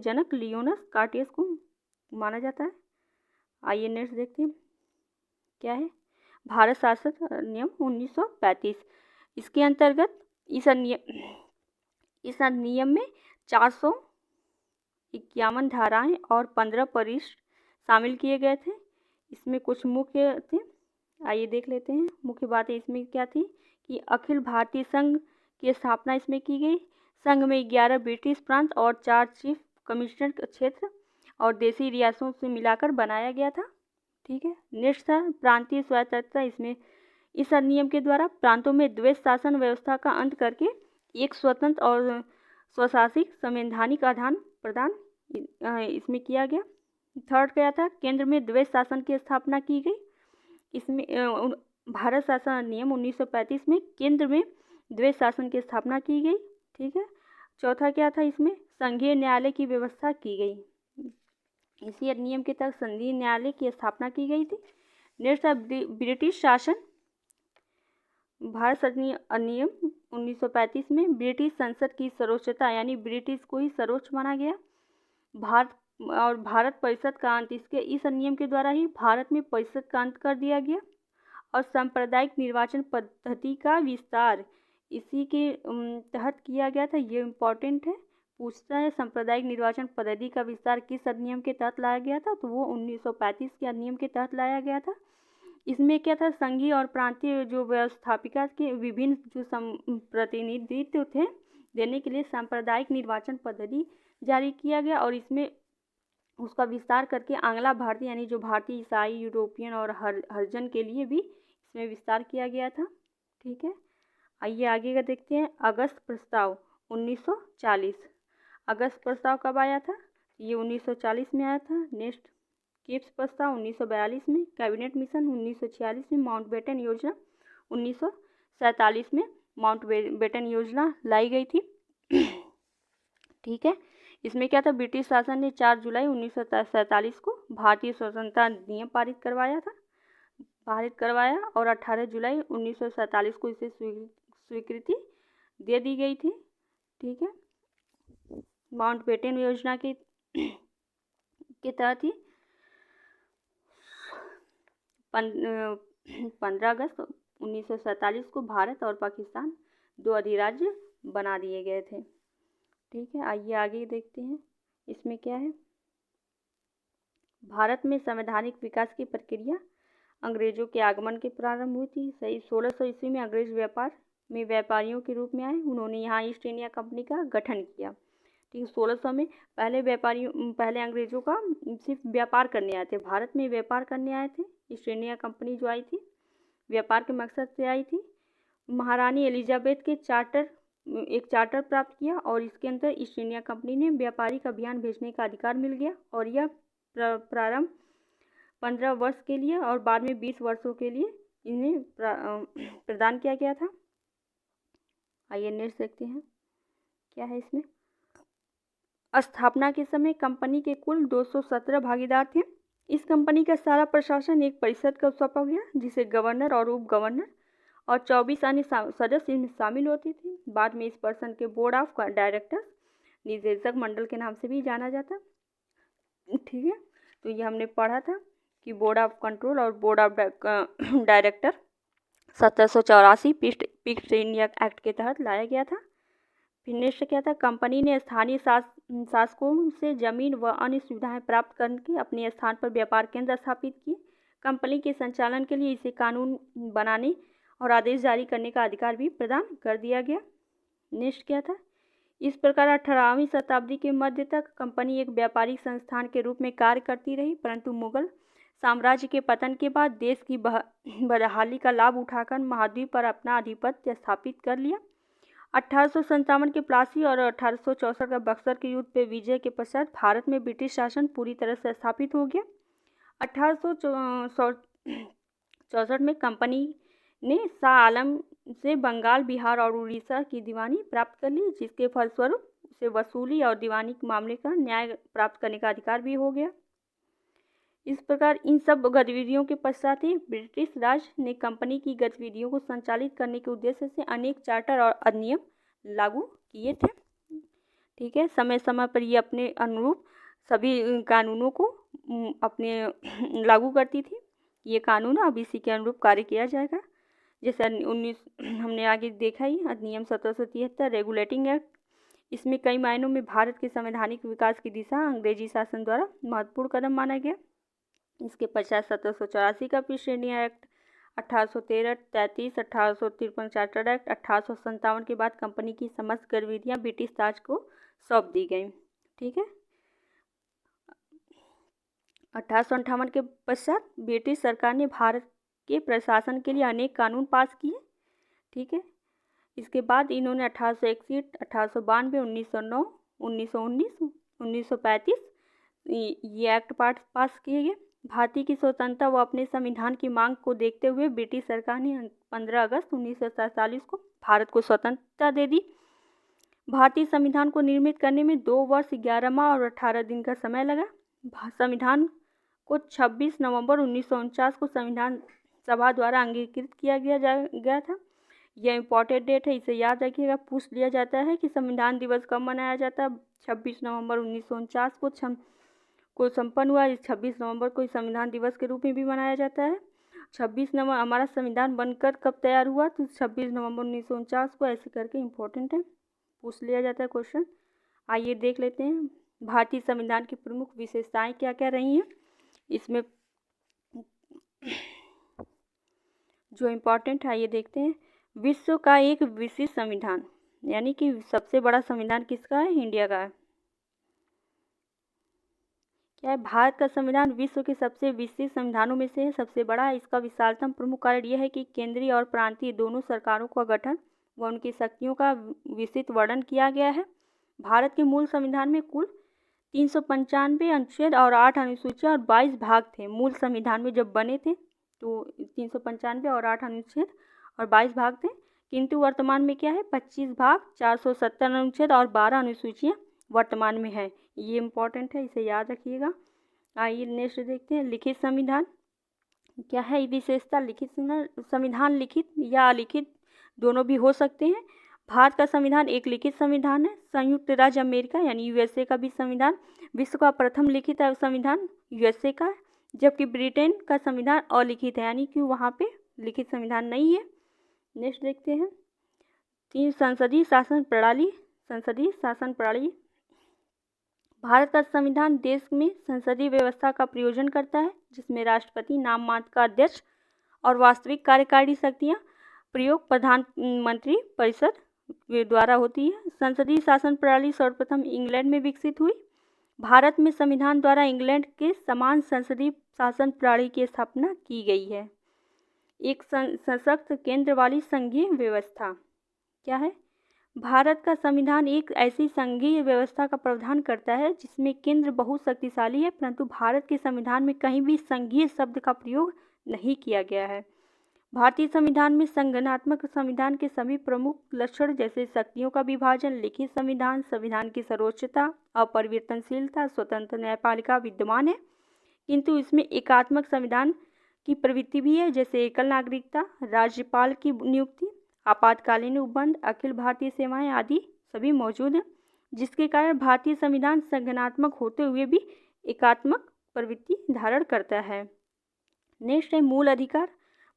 जनक लियोनस कार्टियस को माना जाता है। आइए नेक्स्ट देखते हैं क्या है भारत शासन अधिनियम 1935। इसके अंतर्गत इस अधिनियम में 451 धाराएं और 15 परिशिष्ट शामिल किए गए थे। इसमें कुछ मुख्य थे, आइए देख लेते हैं। मुख्य बातें इसमें क्या थी कि अखिल भारतीय संघ की स्थापना इसमें की गई। संघ में 11 ब्रिटिश प्रांत और 4 चीफ कमिश्नर क्षेत्र और देशी रियासतों से मिलाकर बनाया गया था। ठीक है, नेक्स्ट था प्रांतीय स्वायत्तता। इसमें इस अधिनियम के द्वारा प्रांतों में द्वैत शासन व्यवस्था का अंत करके एक स्वतंत्र और स्वशासित संवैधानिक आदान प्रदान इसमें किया गया। थर्ड क्या था, केंद्र में द्वैत शासन की स्थापना की गई। इसमें भारत शासन अधिनियम 1935 में केंद्र में द्वैत शासन की स्थापना की गई। ठीक है, चौथा क्या था, इसमें संघीय न्यायालय की व्यवस्था की गई। इसी अधिनियम के तहत संघीय न्यायालय की स्थापना की गई थी। नेक्स्ट ब्रिटिश शासन। भारत अधिनियम 1935 में ब्रिटिश संसद की सर्वोच्चता यानी ब्रिटिश को ही सर्वोच्च माना गया। भारत परिषद का अंत इस अधिनियम के द्वारा ही भारत में परिषद का अंत कर दिया गया और सांप्रदायिक निर्वाचन पद्धति का विस्तार इसी के तहत किया गया था। ये इम्पोर्टेंट है, पूछता है सांप्रदायिक निर्वाचन पद्धति का विस्तार किस अधिनियम के तहत लाया गया था, तो वो 1935 के अधिनियम के तहत लाया गया था। इसमें क्या था, संघीय और प्रांतीय जो व्यवस्थापिका के विभिन्न जो प्रतिनिधित्व थे देने के लिए सांप्रदायिक निर्वाचन पद्धति जारी किया गया और इसमें उसका विस्तार करके आंग्ला भारतीय यानी जो भारतीय, ईसाई, यूरोपियन और हरिजन के लिए भी इसमें विस्तार किया गया था। ठीक है, आइए आगे का देखते हैं। अगस्त प्रस्ताव 1940। अगस्त प्रस्ताव कब आया था? ये 1940 में आया था। नेक्स्ट किप्स प्रस्ताव 1942 में। कैबिनेट मिशन 1946 में। माउंटबेटन योजना 1947 में माउंटबेटन योजना लाई गई थी। ठीक है, इसमें क्या था, ब्रिटिश शासन ने 4 जुलाई 1947 को भारतीय स्वतंत्रता अधिनियम पारित करवाया और 18 जुलाई 1947 को इसे स्वीकृति दे दी गई थी। ठीक है, माउंटबेटन योजना के तहत ही 15 अगस्त 1947 को भारत और पाकिस्तान 2 अधिराज्य बना दिए गए थे। ठीक है, आइए आगे देखते हैं। इसमें क्या है, भारत में संवैधानिक विकास की प्रक्रिया अंग्रेजों के आगमन के प्रारंभ हुई थी। सही 1600 ईस्वी में अंग्रेज व्यापार में व्यापारियों के रूप में आए। उन्होंने यहाँ ईस्ट इंडिया कंपनी का गठन किया। ठीक है, 1600 में पहले अंग्रेजों का सिर्फ व्यापार करने आए थे, भारत में व्यापार करने आए थे। ईस्ट इंडिया कंपनी जो आई थी व्यापार के मकसद से आई थी। महारानी एलिजाबेथ के एक चार्टर प्राप्त किया और इसके अंदर ईस्ट इंडिया कंपनी ने व्यापारिक अभियान भेजने का अधिकार मिल गया और यह प्रारंभ 15 वर्ष के लिए और बाद में 20 वर्षों के लिए इन्हें प्रदान किया गया था। आइए नेक्स्ट देखते हैं क्या है इसमें। स्थापना के समय कंपनी के कुल 217 भागीदार थे। इस कंपनी का सारा प्रशासन एक परिषद को सौंपा गया जिसे गवर्नर और उप गवर्नर और 24 अन्य सदस्य इसमें शामिल होते थे। बाद में इस पर्सन के बोर्ड ऑफ डायरेक्टर्स निदेशक मंडल के नाम से भी जाना जाता। ठीक है, तो ये हमने पढ़ा था कि बोर्ड ऑफ कंट्रोल और board of director 1784 east India act के तहत लाया गया था। फिर नेक्स्ट क्या था, कंपनी ने स्थानीय शासकों से जमीन व अन्य सुविधाएं प्राप्त करके अपने स्थान पर व्यापार केंद्र स्थापित किए। कंपनी के संचालन के लिए इसे कानून बनाने और आदेश जारी करने का अधिकार भी प्रदान कर दिया गया। नेक्स्ट क्या था, इस प्रकार 18वीं शताब्दी के मध्य तक कंपनी एक व्यापारिक संस्थान के रूप में कार्य करती रही, परंतु मुगल साम्राज्य के पतन के बाद देश की बदहाली का लाभ उठाकर महाद्वीप पर अपना आधिपत्य स्थापित कर लिया। 1857 के प्लासी और 1864 का बक्सर के युद्ध पे विजय के पश्चात भारत में ब्रिटिश शासन पूरी तरह से स्थापित हो गया। 1864 में कंपनी ने शाह आलम से बंगाल, बिहार और उड़ीसा की दीवानी प्राप्त कर ली, जिसके फलस्वरूप उसे वसूली और दीवानी के मामले का न्याय प्राप्त करने का अधिकार भी हो गया। इस प्रकार इन सब गतिविधियों के पश्चात ही ब्रिटिश राज ने कंपनी की गतिविधियों को संचालित करने के उद्देश्य से अनेक चार्टर और अधिनियम लागू किए थे। ठीक है, समय समय पर ये अपने अनुरूप सभी कानूनों को अपने लागू करती थी। ये कानून अब इसी के अनुरूप कार्य किया जाएगा। जैसे हमने आगे देखा ही अधिनियम 1773 रेगुलेटिंग एक्ट। इसमें कई मायनों में भारत के संवैधानिक विकास की दिशा अंग्रेजी शासन द्वारा महत्वपूर्ण कदम माना गया। इसके पश्चात 1784 का प्रिंसिपिया एक्ट, 1813, 33, 1853 चार्टर एक्ट, 1857 के बाद कंपनी की समस्त गतिविधियां ब्रिटिश राज को सौंप दी गई। ठीक है, 1858 के पश्चात ब्रिटिश सरकार ने भारत के प्रशासन के लिए अनेक कानून पास किए। ठीक है, इसके बाद इन्होंने 1861, 1892, 1909, 1919, 1935 ये एक्ट पास किए गए। भारतीय की स्वतंत्रता व अपने संविधान की मांग को देखते हुए ब्रिटिश सरकार ने 15 अगस्त 1947 को भारत को स्वतंत्रता दे दी। भारतीय संविधान को निर्मित करने में 2 वर्ष 11 माह और 18 दिन का समय लगा। संविधान को 26 नवंबर 1949 को संविधान सभा द्वारा अंगीकृत किया गया था। यह इम्पोर्टेंट डेट है, इसे याद रखिएगा। पूछ लिया जाता है कि संविधान दिवस कब मनाया जाता है। 26 नवंबर 1949 को संपन्न हुआ। इस 26 नवंबर को संविधान दिवस के रूप में भी मनाया जाता है। 26 नवंबर हमारा संविधान बनकर कब तैयार हुआ, तो 26 नवंबर 1949 को। ऐसे करके इम्पोर्टेंट है, पूछ लिया जाता है क्वेश्चन। आइए देख लेते हैं भारतीय संविधान की प्रमुख विशेषताएं क्या क्या रही हैं। इसमें जो इम्पोर्टेंट है ये देखते हैं। विश्व का एक विशिष्ट संविधान, यानी कि सबसे बड़ा संविधान किसका है, इंडिया का है। क्या है, भारत का संविधान विश्व के सबसे विशिष्ट संविधानों में से सबसे बड़ा है। इसका विशालतम प्रमुख कारण यह है कि केंद्रीय और प्रांतीय दोनों सरकारों का गठन व उनकी शक्तियों का विस्तृत वर्णन किया गया है। भारत के मूल संविधान में कुल 395 अनुच्छेद और 8 अनुसूचियां और 22 भाग थे। मूल संविधान में जब बने थे तो 395 और 8 अनुच्छेद और 22 भाग थे, किंतु वर्तमान में क्या है, 25 भाग, 470 अनुच्छेद और 12 अनुसूचियां वर्तमान में है। ये इम्पोर्टेंट है, इसे याद रखिएगा। आइए नेक्स्ट देखते हैं, लिखित संविधान क्या है विशेषता। लिखित संविधान लिखित या अलिखित दोनों भी हो सकते हैं। भारत का संविधान एक लिखित संविधान है। संयुक्त राज्य अमेरिका यानी यूएसए का भी संविधान विश्व का प्रथम लिखित संविधान यूएसए का है, जबकि ब्रिटेन का संविधान अलिखित है, यानी कि वहाँ पे लिखित संविधान नहीं है। नेक्स्ट देखते हैं, 3 संसदीय शासन प्रणाली। संसदीय शासन प्रणाली, भारत का संविधान देश में संसदीय व्यवस्था का प्रयोजन करता है, जिसमें राष्ट्रपति नाम मात्र का अध्यक्ष और वास्तविक कार्यकारी शक्तियाँ प्रयोग प्रधानमंत्री परिषद द्वारा होती है। संसदीय शासन प्रणाली सर्वप्रथम इंग्लैंड में विकसित हुई। भारत में संविधान द्वारा इंग्लैंड के समान संसदीय शासन प्रणाली की स्थापना की गई है। एक सशक्त केंद्र वाली संघीय व्यवस्था क्या है, भारत का संविधान एक ऐसी संघीय व्यवस्था का प्रावधान करता है जिसमें केंद्र बहुत शक्तिशाली है, परंतु भारत के संविधान में कहीं भी संघीय शब्द का प्रयोग नहीं किया गया है। भारतीय संविधान में संगठनात्मक संविधान के सभी प्रमुख लक्षण जैसे शक्तियों का विभाजन, लिखित संविधान, संविधान की सर्वोच्चता, अपरिवर्तनशीलता, स्वतंत्र न्यायपालिका विद्यमान है, किंतु इसमें एकात्मक संविधान की प्रवृत्ति भी है, जैसे एकल नागरिकता, राज्यपाल की नियुक्ति, आपातकालीन उपबंध, अखिल भारतीय सेवाएं आदि सभी मौजूद हैं, जिसके कारण भारतीय संविधान संगठनात्मक होते हुए भी एकात्मक प्रवृत्ति धारण करता है। नेक्स्ट है मूल अधिकार।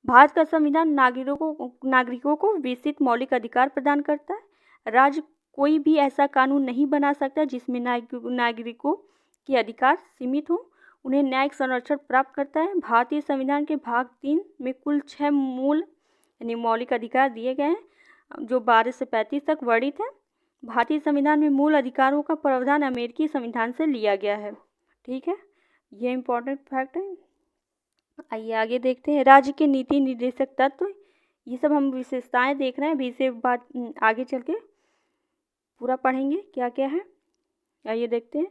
भारत का संविधान नागरिकों को विस्तृत मौलिक अधिकार प्रदान करता है। राज्य कोई भी ऐसा कानून नहीं बना सकता जिसमें नागरिकों के अधिकार सीमित हो, उन्हें न्यायिक संरक्षण प्राप्त करता है। भारतीय संविधान के भाग 3 में कुल 6 मूल यानी मौलिक अधिकार दिए गए हैं, जो 12 से 35 तक वर्णित है। भारतीय संविधान में मूल अधिकारों का प्रावधान अमेरिकी संविधान से लिया गया है। ठीक है, ये इम्पोर्टेंट फैक्ट है। आइए आगे देखते हैं, राज्य के नीति निर्देशक तत्व। ये सब हम विशेषताएं देख रहे हैं, अभी इसे बात आगे चल के पूरा पढ़ेंगे क्या क्या है। आइए देखते हैं।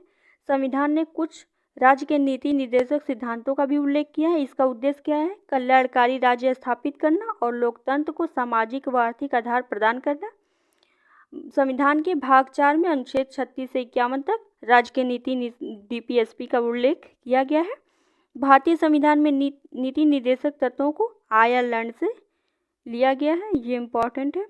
संविधान ने कुछ राज्य के नीति निर्देशक सिद्धांतों का भी उल्लेख किया है। इसका उद्देश्य क्या है? कल्याणकारी राज्य स्थापित करना और लोकतंत्र को सामाजिक व आर्थिक आधार प्रदान करना। संविधान के भाग 4 में अनुच्छेद 36 से 51 तक राज्य के नीति DPSP का उल्लेख किया गया है। भारतीय संविधान में नीति निर्देशक तत्वों को आयरलैंड से लिया गया है, ये इम्पोर्टेंट है।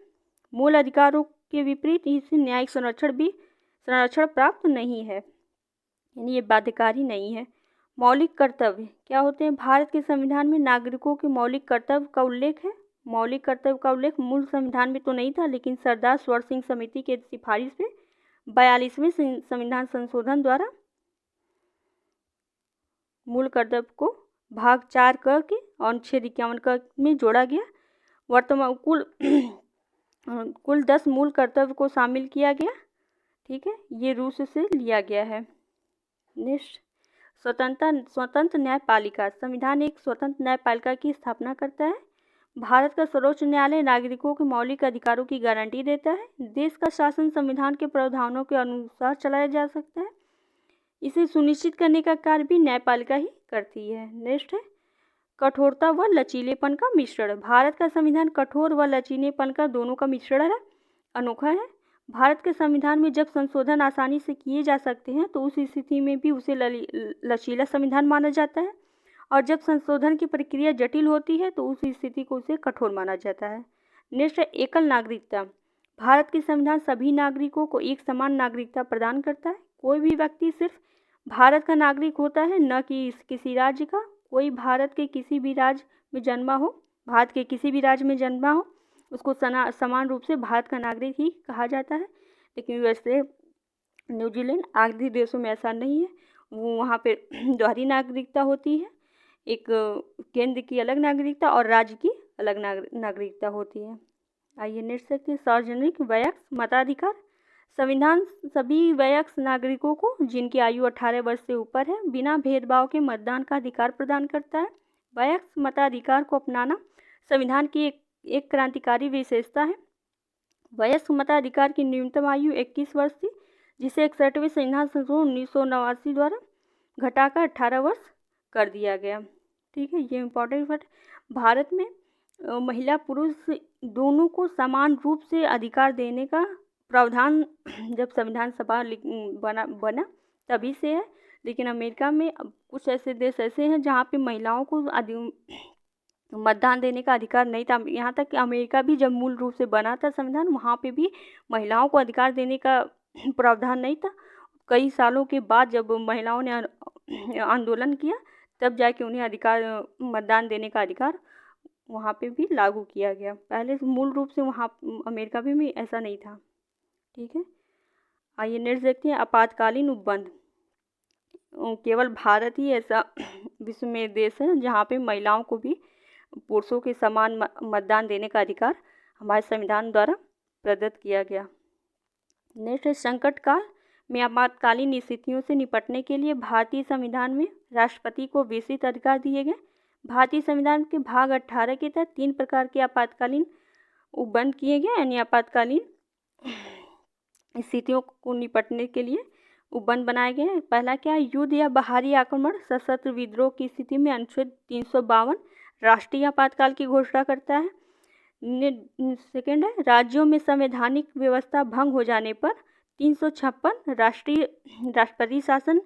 मूल अधिकारों के विपरीत इसे न्यायिक संरक्षण प्राप्त नहीं है, यानी ये बाध्यकारी नहीं है। मौलिक कर्तव्य क्या होते हैं? भारत के संविधान में नागरिकों के मौलिक कर्तव्य का उल्लेख है। मौलिक कर्तव्य का उल्लेख मूल संविधान में तो नहीं था, लेकिन सरदार सरोवर सिंह समिति के सिफारिश पे 42वें संविधान संशोधन द्वारा मूल कर्तव्य को भाग 4 क के और अनुच्छेद 51 क में जोड़ा गया। वर्तमान कुल 10 मूल कर्तव्य को शामिल किया गया। ठीक है, ये रूस से लिया गया है। नेक्स्ट, स्वतंत्र न्यायपालिका। संविधान एक स्वतंत्र न्यायपालिका की स्थापना करता है। भारत का सर्वोच्च न्यायालय नागरिकों के मौलिक अधिकारों की गारंटी देता है। देश का शासन संविधान के प्रावधानों के अनुसार चलाया जा सकता है। इसे सुनिश्चित करने का कार्य भी न्यायपालिका ही करती है। नेक्स्ट है कठोरता व लचीलेपन का मिश्रण। भारत का संविधान कठोर व लचीलेपन का दोनों का मिश्रण है, अनोखा है। भारत के संविधान में जब संशोधन आसानी से किए जा सकते हैं तो उस स्थिति में भी उसे लचीला संविधान माना जाता है, और जब संशोधन की प्रक्रिया जटिल होती है तो उस स्थिति को उसे कठोर माना जाता है। नेक्स्ट है एकल नागरिकता। भारत के संविधान सभी नागरिकों को एक समान नागरिकता प्रदान करता है। कोई भी व्यक्ति सिर्फ भारत का नागरिक होता है, न कि किसी राज्य का। कोई भारत के किसी भी राज्य में जन्मा हो, उसको समान रूप से भारत का नागरिक ही कहा जाता है। लेकिन वैसे न्यूजीलैंड आदि देशों में ऐसा नहीं है, वहाँ पे दोहरी नागरिकता होती है। एक केंद्र की अलग नागरिकता और राज्य की अलग नागरिकता होती है। आइए नेक्स्ट देखते हैं। सार्वजनिक वयस्क मताधिकार। संविधान सभी वयस्क नागरिकों को जिनकी आयु 18 वर्ष से ऊपर है बिना भेदभाव के मतदान का अधिकार प्रदान करता है। वयस्क मताधिकार को अपनाना संविधान की एक क्रांतिकारी विशेषता है। वयस्क मताधिकार की न्यूनतम आयु 21 वर्ष थी, जिसे 61वें संविधान संशोधन 1989 द्वारा घटाकर 18 वर्ष कर दिया गया। ठीक है, ये इम्पोर्टेंट बात। भारत में महिला पुरुष दोनों को समान रूप से अधिकार देने का प्रावधान जब संविधान सभा बना तभी से है। लेकिन अमेरिका में कुछ ऐसे देश ऐसे हैं जहाँ पे महिलाओं को मतदान देने का अधिकार नहीं था। यहाँ तक कि अमेरिका भी जब मूल रूप से बना था संविधान, वहाँ पे भी महिलाओं को अधिकार देने का प्रावधान नहीं था। कई सालों के बाद जब महिलाओं ने आंदोलन किया तब जाके उन्हें मतदान देने का अधिकार वहाँ पे भी लागू किया गया। पहले मूल रूप से वहाँ अमेरिका में भी ऐसा नहीं था। ठीक है, आइए नेक्स्ट देखते हैं। आपातकालीन उपबंध। केवल भारत ही ऐसा विश्व में देश है जहाँ पे महिलाओं को भी पुरुषों के समान मतदान देने का अधिकार हमारे संविधान द्वारा प्रदत्त किया गया। नेक्स्ट है संकट काल में आपातकालीन स्थितियों से निपटने के लिए भारतीय संविधान में राष्ट्रपति को विस्तृत अधिकार दिए गए। भारतीय संविधान के भाग 18 के तहत 3 प्रकार के आपातकालीन उपबंध किए गए, यानी आपातकालीन स्थितियों को निपटने के लिए उपबंध बनाए गए हैं। पहला क्या है? युद्ध या बाहरी आक्रमण, सशस्त्र विद्रोह की स्थिति में अनुच्छेद 352 राष्ट्रीय आपातकाल की घोषणा करता है। सेकेंड है राज्यों में संवैधानिक व्यवस्था भंग हो जाने पर 356 राष्ट्रपति शासन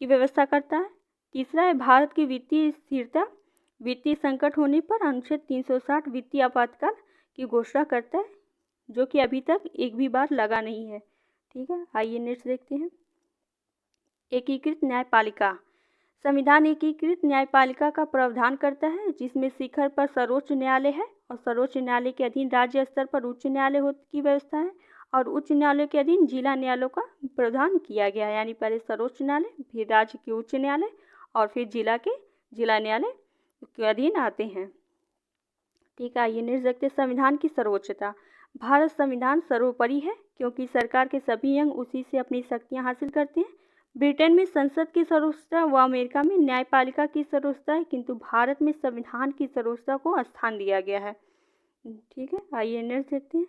की व्यवस्था करता है। तीसरा है भारत की वित्तीय स्थिरता, वित्तीय संकट होने पर अनुच्छेद 360 वित्तीय आपातकाल की घोषणा करता है, जो कि अभी तक एक भी बार लगा नहीं है। ठीक है, आइए नेक्स्ट देखते हैं। एकीकृत न्यायपालिका। संविधान एकीकृत न्यायपालिका का प्रावधान करता है, जिसमें शिखर पर सर्वोच्च न्यायालय है और सर्वोच्च न्यायालय के अधीन राज्य स्तर पर उच्च न्यायालय की व्यवस्था है, और उच्च न्यायालय के अधीन जिला न्यायालयों का प्रावधान किया गया है। यानी पहले सर्वोच्च न्यायालय, फिर राज्य के उच्च न्यायालय और फिर जिला न्यायालय के अधीन आते हैं। ठीक है, आइए नेक्स्ट देखते हैं। संविधान की सर्वोच्चता। भारत संविधान सर्वोपरि है क्योंकि सरकार के सभी अंग उसी से अपनी शक्तियाँ हासिल करते हैं। ब्रिटेन में संसद की सर्वोच्चता व अमेरिका में न्यायपालिका की सर्वोच्चता है, किंतु भारत में संविधान की सर्वोच्चता को स्थान दिया गया है। ठीक है, आइए नेक्स्ट देखते हैं।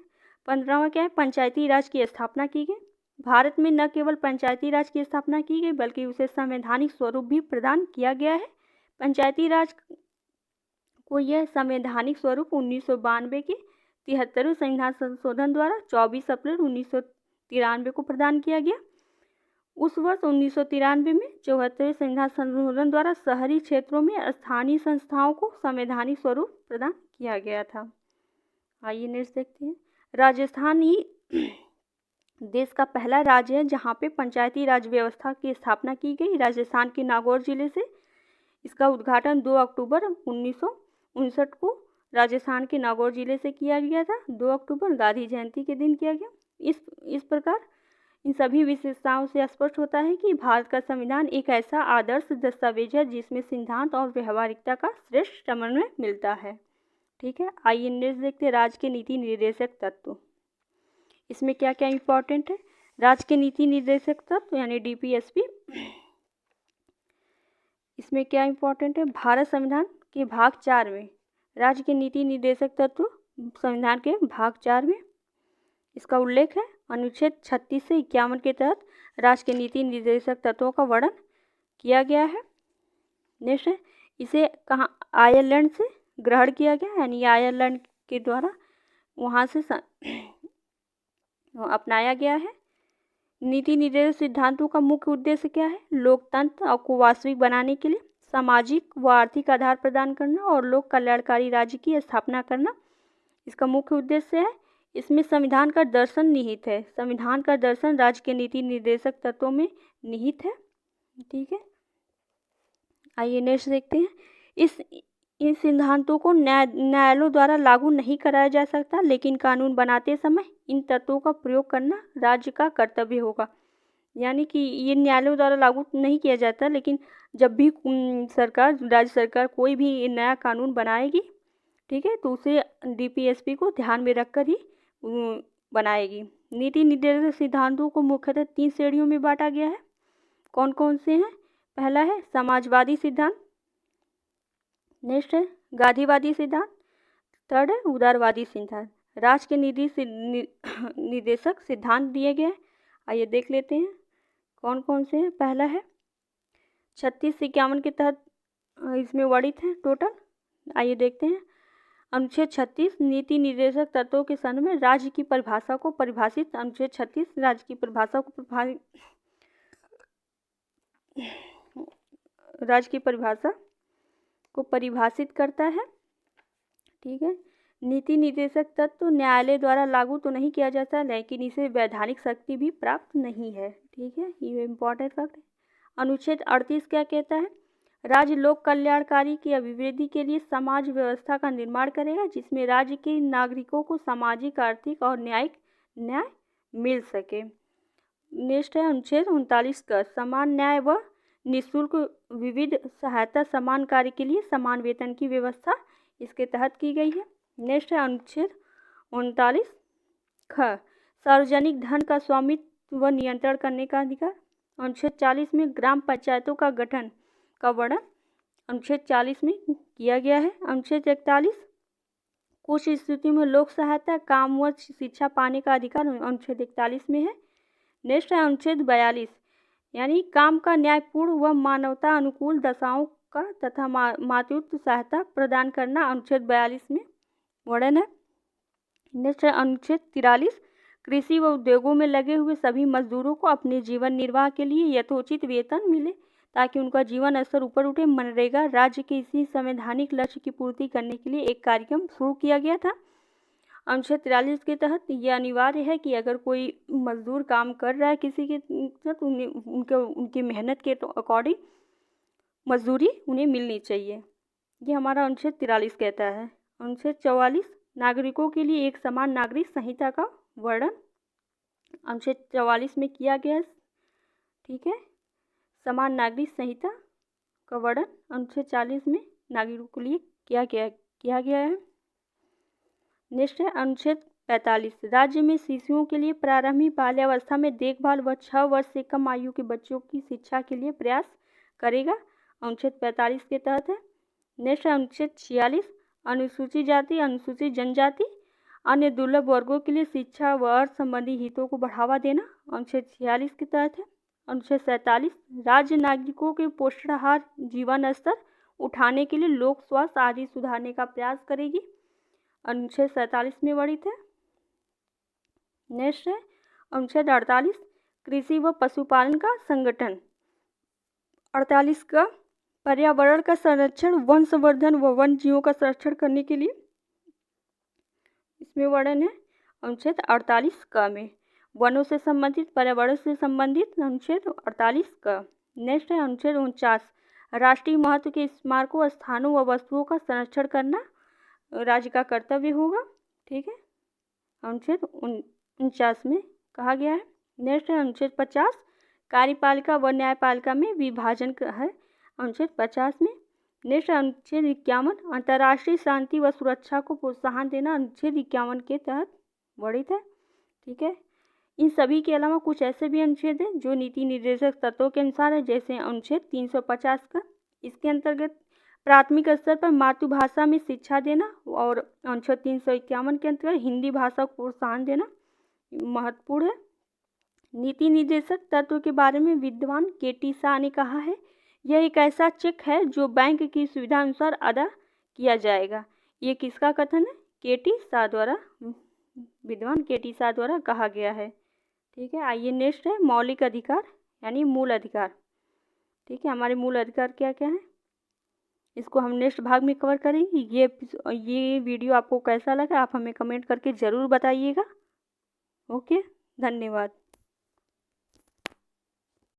15वां क्या है, पंचायती राज की स्थापना की गई। भारत में न केवल पंचायती राज की स्थापना की गई बल्कि उसे संवैधानिक स्वरूप भी प्रदान किया गया है। पंचायती राज को यह संवैधानिक स्वरूप 1992 के 73वें संविधान संशोधन द्वारा 24 अप्रैल 1993 को प्रदान किया गया। उस वर्ष 1993 में 74वें संविधान संशोधन द्वारा शहरी क्षेत्रों में स्थानीय संस्थाओं को संवैधानिक स्वरूप प्रदान किया गया था। आइए नेक्स्ट देखते हैं। राजस्थान ही देश का पहला राज्य है जहाँ पे पंचायती राज व्यवस्था की स्थापना की गई। राजस्थान के नागौर जिले से इसका उद्घाटन 2 अक्टूबर 1959 को राजस्थान के नागौर जिले से किया गया था। 2 अक्टूबर गांधी जयंती के दिन किया गया। इस प्रकार इन सभी विशेषताओं से स्पष्ट होता है कि भारत का संविधान एक ऐसा आदर्श दस्तावेज है जिसमें सिद्धांत और व्यवहारिकता का श्रेष्ठ समन्वय मिलता है। ठीक है, आइए नेक्स्ट देखते हैं। राज्य के नीति निर्देशक तत्व, इसमें क्या क्या इंपॉर्टेंट है। राज्य के नीति निर्देशक तत्व यानी DPSP, इसमें क्या इंपॉर्टेंट है। भारत संविधान के भाग 4 में राज्य के नीति निर्देशक तत्व संविधान के भाग 4 में इसका उल्लेख है। अनुच्छेद 36 से 51 के तहत राज्य के नीति निर्देशक तत्वों का वर्णन किया गया है। नेक्स्ट है, इसे कहाँ आयरलैंड से ग्रहण किया गया, यानी आयरलैंड के द्वारा वहाँ से अपनाया गया है। नीति निर्देशक सिद्धांतों का मुख्य उद्देश्य क्या है। लोकतंत्र को वास्तविक बनाने के लिए सामाजिक व आर्थिक आधार प्रदान करना और लोक कल्याणकारी राज्य की स्थापना करना इसका मुख्य उद्देश्य है। इसमें संविधान का दर्शन निहित है। संविधान का दर्शन राज्य के नीति निर्देशक तत्वों में निहित है। ठीक है, आइए नेक्स्ट देखते हैं। इन सिद्धांतों को न्यायालयों द्वारा लागू नहीं कराया जा सकता, लेकिन कानून बनाते समय इन तत्वों का प्रयोग करना राज्य का कर्तव्य होगा। यानी कि ये न्यायालयों द्वारा लागू नहीं किया जाता, लेकिन जब भी राज्य सरकार कोई भी नया कानून बनाएगी, ठीक है, तो उसे DPSP को ध्यान में रखकर ही बनाएगी। नीति निर्देशक सिद्धांतों को मुख्यतः 3 श्रेणियों में बांटा गया है। कौन कौन से हैं। पहला है समाजवादी सिद्धांत, नेक्स्ट है गांधीवादी सिद्धांत, थर्ड है उदारवादी सिद्धांत। राज्य के निर्देशक सिद्धांत दिए गए, आइए देख लेते हैं कौन कौन से हैं। पहला है 36 से 51 के तहत इसमें वर्णित है टोटल। आइए देखते हैं। अनुच्छेद 36 नीति निर्देशक तत्वों के संदर्भ में राज्य की परिभाषा को परिभाषित। अनुच्छेद 36 राज्य की परिभाषा को परिभाषित करता है। ठीक है, नीति निर्देशक तत्व न्यायालय द्वारा लागू तो नहीं किया जाता, लेकिन इसे वैधानिक शक्ति भी प्राप्त नहीं है। ठीक है, ये इम्पोर्टेंट फैक्ट है। अनुच्छेद 38 क्या कहता है। राज्य लोक कल्याणकारी की अभिवृद्धि के लिए समाज व्यवस्था का निर्माण करेगा जिसमें राज्य के नागरिकों को सामाजिक, आर्थिक और न्यायिक न्याय मिल सके। नेक्स्ट है अनुच्छेद 39 का समान न्याय व निःशुल्क विविध सहायता समान कार्य के लिए समान वेतन की व्यवस्था इसके तहत की गई है। नेक्स्ट है अनुच्छेद 39 ख सार्वजनिक धन का स्वामित्व व नियंत्रण करने का अधिकार। अनुच्छेद 40 में ग्राम पंचायतों का गठन का वर्णन अनुच्छेद 40 में किया गया है। अनुच्छेद 41 कुछ स्थिति में लोक सहायता, काम व शिक्षा पाने का अधिकार अनुच्छेद 41 में है। नेक्स्ट है अनुच्छेद 42 यानी काम का न्यायपूर्ण व मानवता अनुकूल दशाओं का तथा मातृत्व सहायता प्रदान करना अनुच्छेद 42 में वर्णन है। नेक्स्ट है अनुच्छेद 43 कृषि व उद्योगों में लगे हुए सभी मजदूरों को अपने जीवन निर्वाह के लिए यथोचित वेतन मिले ताकि उनका जीवन स्तर ऊपर उठे। मनरेगा राज्य के इसी संवैधानिक लक्ष्य की पूर्ति करने के लिए एक कार्यक्रम शुरू किया गया था। अनुच्छेद 43 के तहत यह अनिवार्य है कि अगर कोई मजदूर काम कर रहा है किसी के साथ, उनकी मेहनत के अकॉर्डिंग मजदूरी उन्हें मिलनी चाहिए। ये हमारा अनुच्छेद 43 कहता है। अनुच्छेद 44 नागरिकों के लिए एक समान नागरिक संहिता का वर्णन अनुच्छेद 44 में किया गया है। ठीक है, समान नागरिक संहिता का वर्णन अनुच्छेद 40 में नागरिकों के लिए किया गया है। नेक्स्ट है अनुच्छेद 45 राज्य में शिशुओं के लिए प्रारंभिक बाल्यावस्था में देखभाल व 6 वर्ष से कम आयु के बच्चों की शिक्षा के लिए प्रयास करेगा। अनुच्छेद 45 के तहत है। नेक्स्ट है अनुच्छेद 46 अनुसूचित जाति, अनुसूचित जनजाति, अन्य दुर्लभ वर्गों के लिए शिक्षा व अर्थ संबंधी हितों को बढ़ावा देना अनुच्छेद 46 के तहत है। अनुच्छेद 47 राज्य नागरिकों के पोषणाहार जीवन स्तर उठाने के लिए लोक स्वास्थ्य आदि सुधारने का प्रयास करेगी। अनुच्छेद 47 में वर्णित है। नेक्स्ट है अनुच्छेद 48 कृषि व पशुपालन का संगठन। 48 का पर्यावरण का संरक्षण, वन संवर्धन व वन जीवों का संरक्षण करने के लिए इसमें वर्णन है। अनुच्छेद 48 का में वनों से संबंधित, पर्यावरण से संबंधित अनुच्छेद 48 का। नेक्स्ट है अनुच्छेद 49 राष्ट्रीय महत्व के स्मारकों, स्थानों व वस्तुओं का संरक्षण करना राज्य का कर्तव्य होगा। ठीक है, अनुच्छेद 49 में कहा गया है। नेक्स्ट है अनुच्छेद 50 कार्यपालिका व न्यायपालिका में विभाजन है अनुच्छेद 50 में। नेक्स्ट अनुच्छेद 51 अंतर्राष्ट्रीय शांति व सुरक्षा को प्रोत्साहन देना अनुच्छेद 51 के तहत वर्णित है। ठीक है, इन सभी के अलावा कुछ ऐसे भी अनुच्छेद हैं जो नीति निर्देशक तत्वों के अनुसार है, जैसे अनुच्छेद 350 का, इसके अंतर्गत प्राथमिक स्तर पर मातृभाषा में शिक्षा देना, और अनुच्छेद 351 के अंतर्गत हिंदी भाषा को प्रोत्साहन देना महत्वपूर्ण है। नीति निर्देशक तत्व के बारे में विद्वान के.टी. शाह ने कहा है, यह एक ऐसा चेक है जो बैंक की सुविधा अनुसार अदा किया जाएगा। ये किसका कथन है? के.टी. शाह द्वारा, विद्वान के.टी. शाह द्वारा कहा गया है। ठीक है, आइए नेक्स्ट है मौलिक अधिकार यानी मूल अधिकार। ठीक है, हमारे मूल अधिकार क्या क्या है इसको हम नेक्स्ट भाग में कवर करेंगे। ये वीडियो आपको कैसा लगा आप हमें कमेंट करके ज़रूर बताइएगा। ओके, धन्यवाद।